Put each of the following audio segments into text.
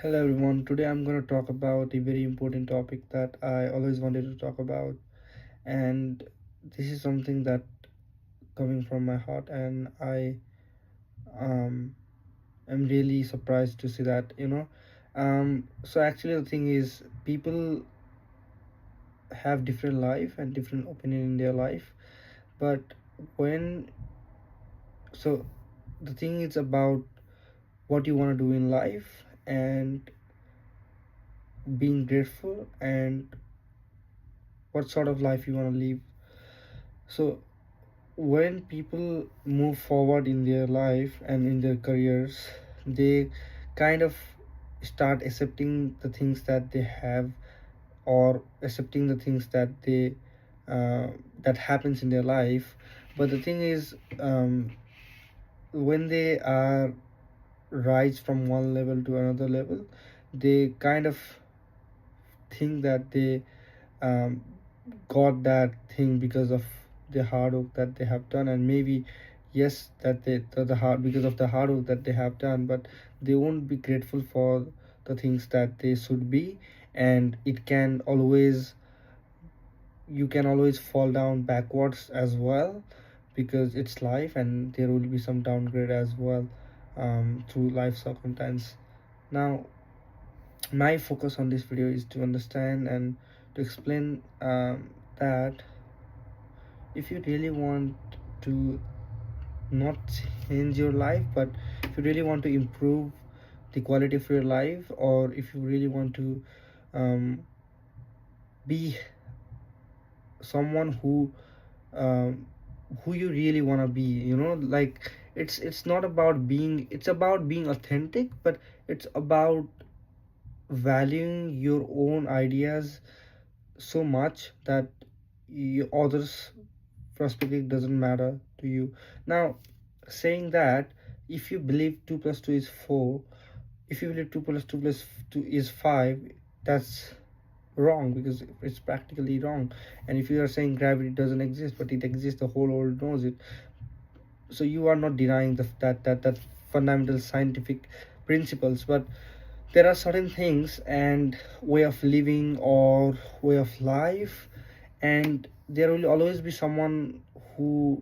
Hello everyone. Today I'm going to talk about a very important topic that I always wanted to talk about, and this is something that coming from my heart, and I um am really surprised to see that. So actually the thing is, people have different life and different opinion in their life, but when so the thing is about what you want to do in life and being grateful and what sort of life you want to live. So when people move forward in their life and in their careers, they kind of start accepting the things that they have, or accepting the things that they uh, that happens in their life. But the thing is, when they are rise from one level to another level, they kind of think that they um, got that thing because of the hard work that they have done. And maybe yes, that the hard, because of the hard work that they have done, but they won't be grateful for the things that they should be. And it can always, you can always fall down backwards as well, because it's life and there will be some downgrade as well, through life circumstance. Now my focus on this video is to understand and to explain that if you really want to not change your life, but if you really want to improve the quality of your life, or if you really want to um, be someone um, who you really want to be, like, it's not about being, it's about being authentic, but it's about valuing your own ideas so much that others perspective doesn't matter to you. Now, saying that, if you believe 2 plus 2 is 4, if you believe 2 plus 2 plus 2 is 5, that's wrong, because it's practically wrong. And if you are saying gravity doesn't exist but it exists, the whole world knows it, so you are not denying that fundamental scientific principles. But there are certain things and way of living or way of life, and there will always be someone who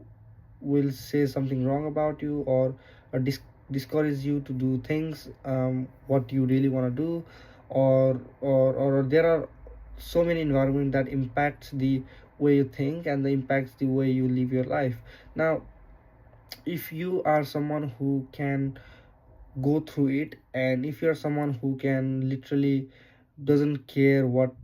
will say something wrong about you, or discourage you to do things what you really want to do, or there are so many environment that impacts the way you think and the impacts the way you live your life. Now, if you are someone who can go through it, and if you're someone who can literally doesn't care what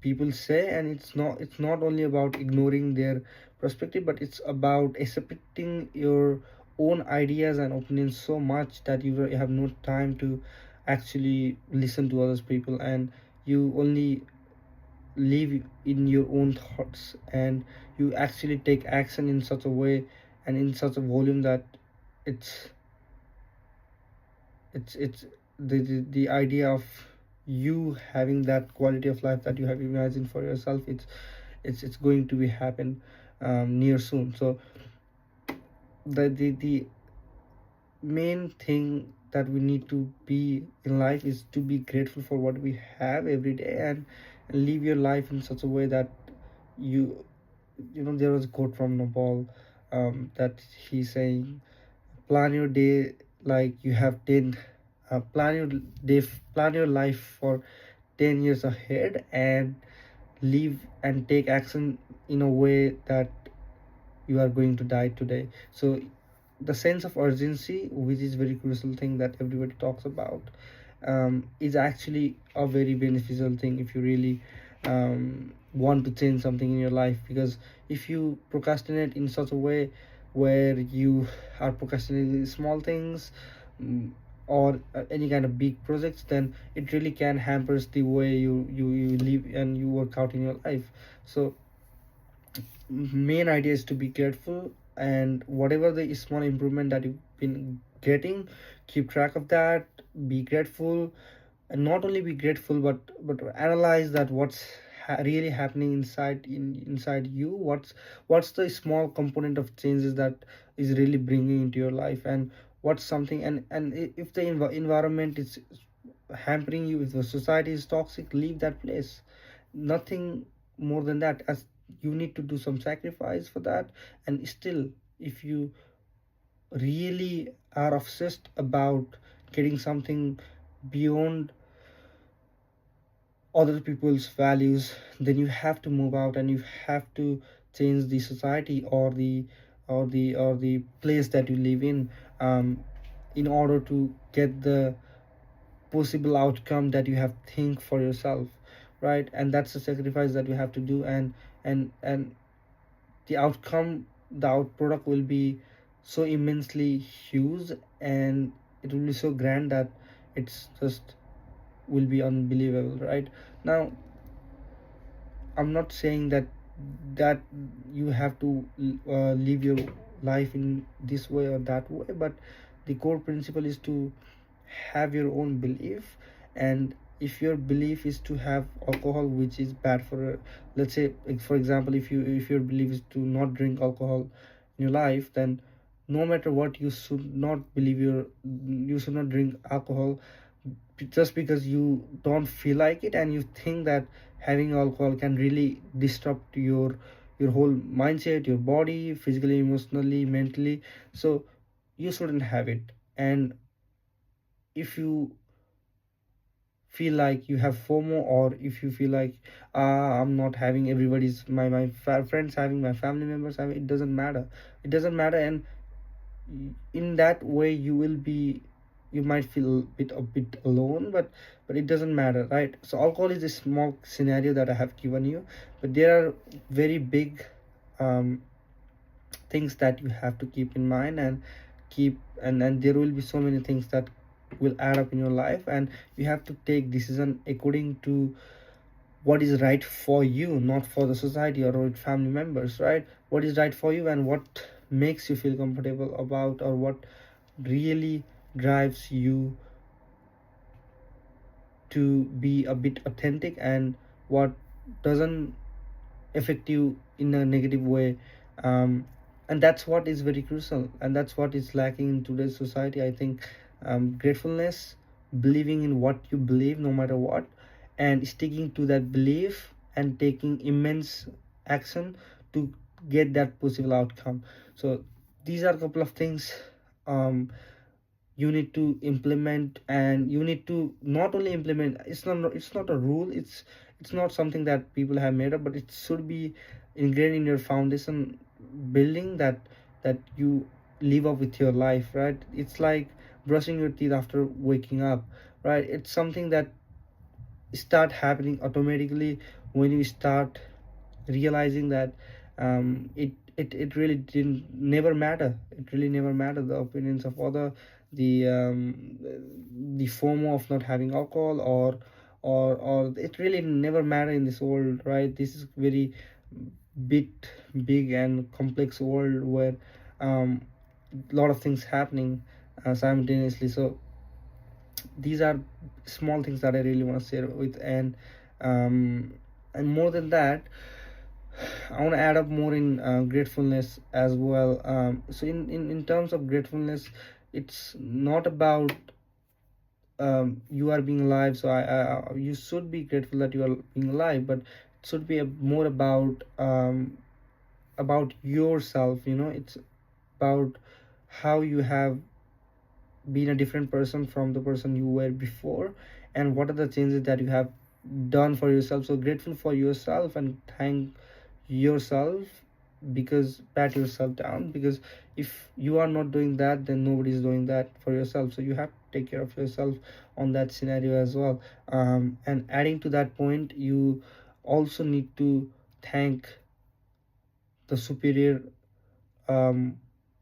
people say, and it's not only about ignoring their perspective, but it's about accepting your own ideas and opinions so much that you have no time to actually listen to others people, and you only live in your own thoughts, and you actually take action in such a way and in such a volume that it's it's the idea of you having that quality of life that you have imagined for yourself, it's going to be happen near soon. So the main thing that we need to be in life is to be grateful for what we have every day, and live your life in such a way that you there was a quote from Nobel, that he's saying, plan your day like you have 10 plan your day, plan your life for 10 years ahead, and live and take action in a way that you are going to die today. So the sense of urgency, which is very crucial thing that everybody talks about, is actually a very beneficial thing if you really want to change something in your life. Because if you procrastinate in such a way where you are procrastinating small things, mm, or any kind of big projects, then it really can hampers the way you live and you work out in your life. So main idea is to be grateful, and whatever the small improvement that you've been getting, keep track of that, be grateful. And not only be grateful, but analyze that what's really happening inside you, what's the small component of changes that is really bringing into your life, and what's something. And if the environment is hampering you, if the society is toxic, leave that place. Nothing more than that. As you need to do some sacrifice for that. And still, if you really are obsessed about getting something beyond other people's values, then you have to move out and you have to change the society or the place that you live in order to get the possible outcome that you have think for yourself, right? And that's the sacrifice that you have to do. And the outcome, the out product will be so immensely huge, and it will be so grand that it's just will be unbelievable, right? Now, I'm not saying that you have to live your life in this way or that way, but the core principle is to have your own belief. And if your belief is to have alcohol, which is bad for, let's say, like, for example, if your belief is to not drink alcohol in your life, then no matter what, you should not drink alcohol, just because you don't feel like it and you think that having alcohol can really disrupt your whole mindset, your body, physically, emotionally, mentally. So you shouldn't have it. And if you feel like you have FOMO, or if you feel like, I'm not having, everybody's my friends having, my family members having, it doesn't matter. It doesn't matter. And in that way you will be, you might feel a bit alone, but it doesn't matter, right? So alcohol is a small scenario that I have given you, but there are very big um, things that you have to keep in mind, and there will be so many things that will add up in your life, and you have to take decision according to what is right for you, not for the society or with family members, right? What is right for you and what makes you feel comfortable about, or what really drives you to be a bit authentic, and what doesn't affect you in a negative way. um, and that's what is very crucial, and that's what is lacking in today's society, I think. Gratefulness, believing in what you believe no matter what, and sticking to that belief and taking immense action to get that possible outcome. So these are a couple of things um, you need to implement, and you need to not only implement, it's not a rule, it's not something that people have made up, but it should be ingrained in your foundation building, that you live up with your life, right? It's like brushing your teeth after waking up, right? It's something that start happening automatically when you start realizing that it really didn't never matter, it really never mattered the opinions of other, the the FOMO of not having alcohol, or it really never matter in this world, right? This is very bit big and complex world where a lot of things happening simultaneously. So these are small things that I really want to share with. Um, and more than that, I want to add up more in gratefulness as well. So in terms of gratefulness, it's not about you are being alive. So you should be grateful that you are being alive, but it should be more about yourself. It's about how you have been a different person from the person you were before, and what are the changes that you have done for yourself. So grateful for yourself and thank yourself, because pat yourself down, because if you are not doing that, then nobody is doing that for yourself. So you have to take care of yourself on that scenario as well. And adding to that point, you also need to thank the superior um,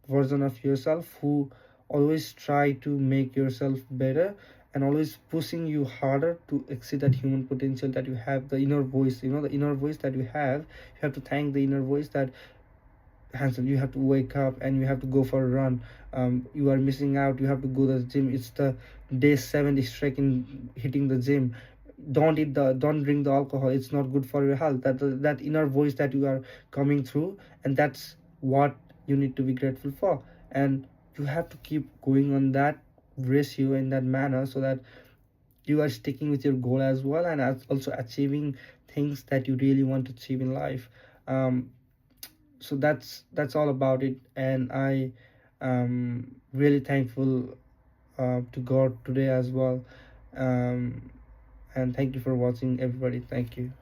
version of yourself, who always try to make yourself better, and always pushing you harder to exceed that human potential that you have, the inner voice, the inner voice that you have to thank the inner voice that, Hansel, you have to wake up and you have to go for a run. You are missing out, you have to go to the gym, it's the day 7 strike in hitting the gym. Don't drink the alcohol, it's not good for your health. That inner voice that you are coming through, and that's what you need to be grateful for. And you have to keep going on that ratio in that manner, so that you are sticking with your goal as well, and also achieving things that you really want to achieve in life. So that's all about it, and I really thankful to God today as well. um, and thank you for watching, everybody. Thank you.